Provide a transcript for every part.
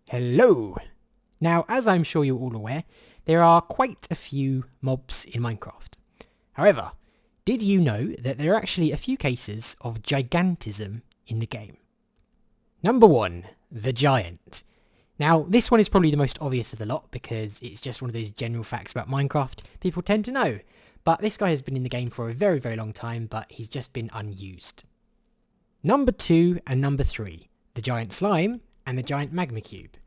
Hello! Now, as I'm sure you're all aware, there are quite a few mobs in Minecraft. However, did you know that there are actually a few cases of gigantism in the game? Number 1, the giant. Now, this one is probably the most obvious of the lot because it's just one of those general facts about Minecraft people tend to know. But this guy has been in the game for a very, very long time, but he's just been unused. Number 2 and number 3, the giant slime and the giant magma cube.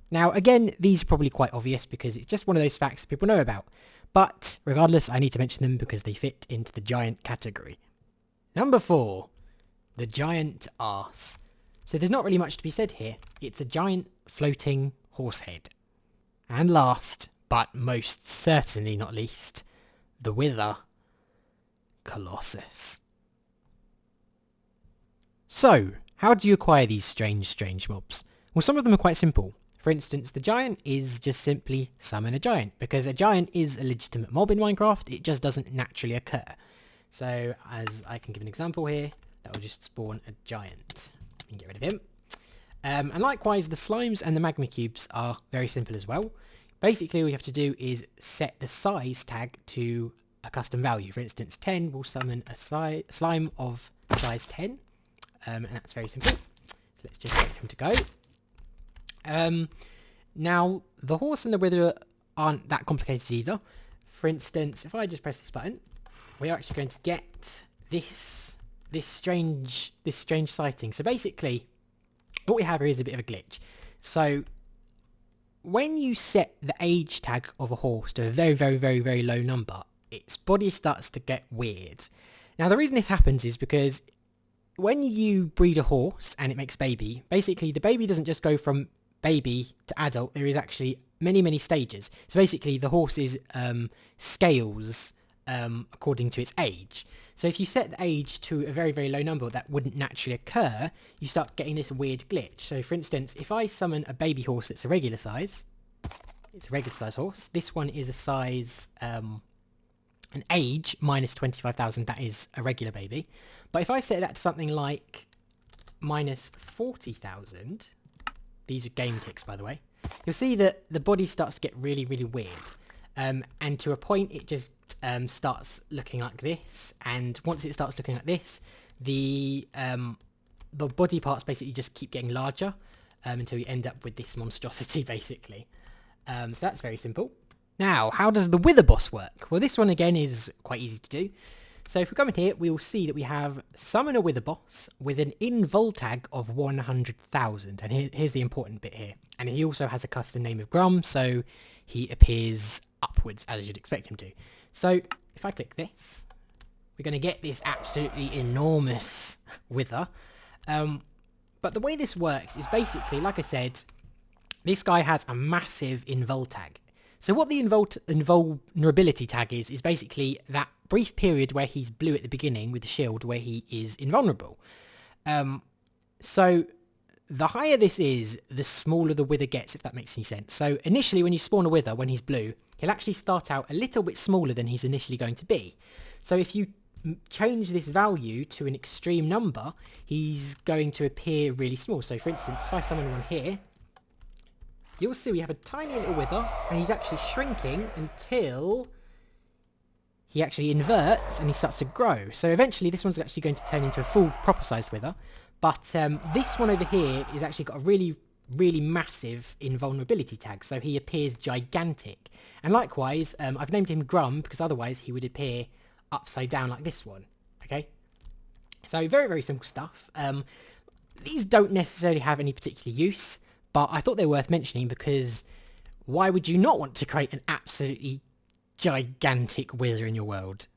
Now, again, these are probably quite obvious because it's just one of those facts people know about. But regardless, I need to mention them because they fit into the giant category. Number 4, the giant arse. So there's not really much to be said here. It's a giant floating horse head. And last, but most certainly not least, the Wither Colossus. So, how do you acquire these strange mobs? Well, some of them are quite simple. For instance, the giant is just simply summon a giant, because a giant is a legitimate mob in Minecraft, it just doesn't naturally occur. So, as I can give an example here, that will just spawn a giant. And get rid of him. And likewise, the slimes and the magma cubes are very simple as well. Basically, all you have to do is set the size tag to a custom value. For instance, 10 will summon a slime of size 10. And that's very simple. So let's just wait for him to go. Now, the horse and the wither aren't that complicated either. For instance, if I just press this button, we are actually going to get this strange sighting. So basically, what we have here is a bit of a glitch. So when you set the age tag of a horse to a very, very, very, very low number, its body starts to get weird. Now, the reason this happens is because when you breed a horse and it makes a baby, basically the baby doesn't just go from baby to adult. There is actually many, many stages. So basically the horse's scales according to its age. So if you set the age to a very, very low number that wouldn't naturally occur, you start getting this weird glitch. So for instance, if I summon a baby horse that's a regular size, it's a regular size horse. This one is a size, an age minus 25,000, that is a regular baby. But if I set that to something like minus 40,000, these are game ticks by the way, you'll see that the body starts to get really, really weird. And to a point it just starts looking like this, and once it starts looking like this, the body parts basically just keep getting larger until you end up with this monstrosity basically. So that's very simple. Now, how does the wither boss work? Well, this one again is quite easy to do. So if we come in here, we will see that we have summon a wither boss with an invul tag of 100,000. And here's the important bit here. And he also has a custom name of Grum, so he appears upwards as you'd expect him to. So if I click this, we're going to get this absolutely enormous wither. But the way this works is basically, like I said, this guy has a massive invul tag. So what the invulnerability tag is basically that brief period where he's blue at the beginning with the shield where he is invulnerable. So the higher this is, the smaller the wither gets, if that makes any sense. So initially when you spawn a wither, when he's blue, he'll actually start out a little bit smaller than he's initially going to be. So if you change this value to an extreme number, he's going to appear really small. So for instance, if I summon one here, you'll see we have a tiny little wither, and he's actually shrinking until he actually inverts and he starts to grow. So eventually this one's actually going to turn into a full proper sized wither. But this one over here is actually got a really, really massive invulnerability tag. So he appears gigantic. And likewise, I've named him Grum because otherwise he would appear upside down like this one. Okay? So very, very simple stuff. These don't necessarily have any particular use, but I thought they were worth mentioning because why would you not want to create an absolutely gigantic wither in your world?